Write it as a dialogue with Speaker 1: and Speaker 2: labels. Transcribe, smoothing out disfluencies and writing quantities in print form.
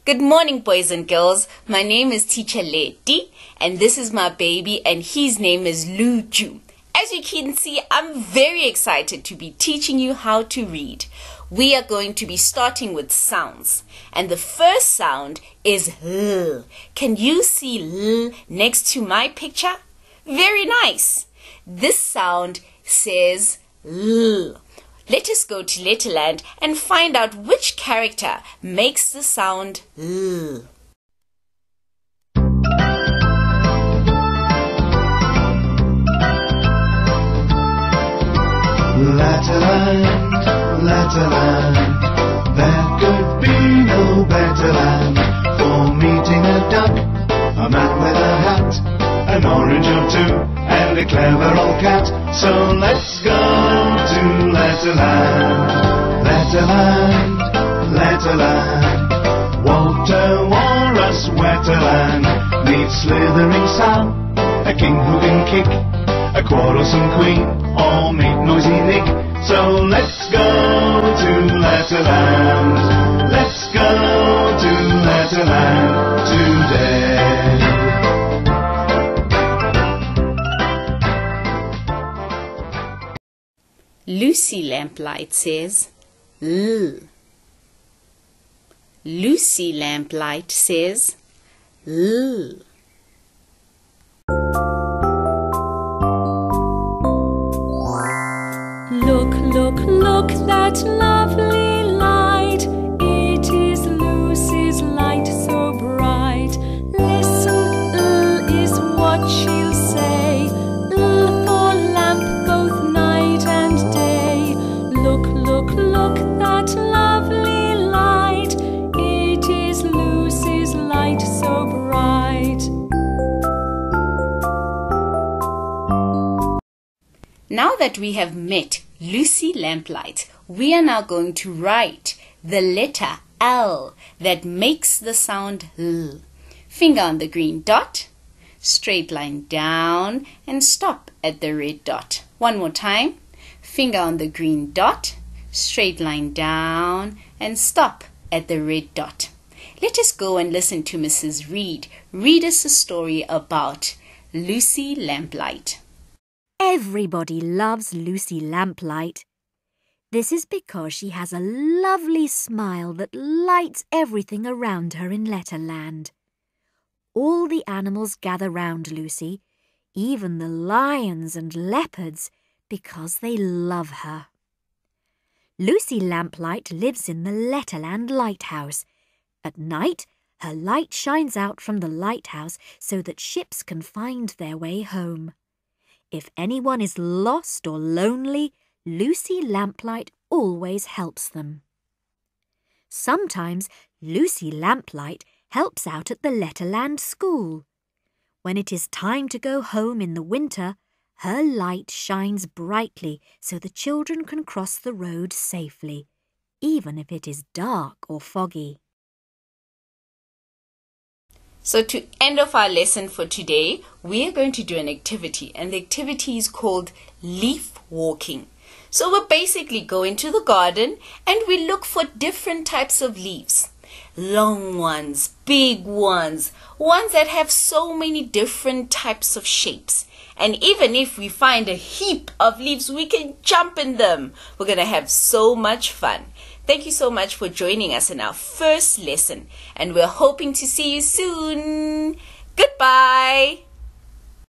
Speaker 1: Good morning, boys and girls. My name is Teacher Leti, and this is my baby, and his name is Luju. As you can see, I'm very excited to be teaching you how to read. We are going to be starting with sounds, and the first sound is L. Can you see L next to my picture? Very nice. This sound says L. Let us go to Letterland and find out which character makes the sound L.
Speaker 2: Letterland, Letterland, there could be no better land for meeting a duck, a man with a hat, an orange or two, and a clever old cat. So let's go to Letterland, Letterland, Letterland. Walter Walrus Wetterland meets slithering Sam, a king who can kick, a quarrelsome queen, or make noisy Nick. So let's go to Letterland, let's go to Letterland today.
Speaker 1: Lucy Lamplight says L. Lucy Lamplight says L.
Speaker 3: Look, look, look, that lovely light. It is Lucy's light so bright. Listen, is what she'll say. For lamp both night and day. Look, look, look, that lovely light. It is Lucy's light so bright.
Speaker 1: Now that we have met Lucy Lamplight, we are now going to write the letter L that makes the sound L. Finger on the green dot, straight line down and stop at the red dot. One more time. Finger on the green dot, straight line down and stop at the red dot. Let us go and listen to Mrs. Reed read us a story about Lucy Lamplight.
Speaker 4: Everybody loves Lucy Lamplight. This is because she has a lovely smile that lights everything around her in Letterland. All the animals gather round Lucy, even the lions and leopards, because they love her. Lucy Lamplight lives in the Letterland lighthouse. At night, her light shines out from the lighthouse so that ships can find their way home. If anyone is lost or lonely, Lucy Lamplight always helps them. Sometimes Lucy Lamplight helps out at the Letterland school. When it is time to go home in the winter, her light shines brightly so the children can cross the road safely, even if it is dark or foggy.
Speaker 1: So to end off our lesson for today, we are going to do an activity, and the activity is called leaf walking. So we'll basically go into the garden and we look for different types of leaves. Long ones, big ones, ones that have so many different types of shapes. And even if we find a heap of leaves, we can jump in them. We're going to have so much fun. Thank you so much for joining us in our first lesson, and we're hoping to see you soon. Goodbye.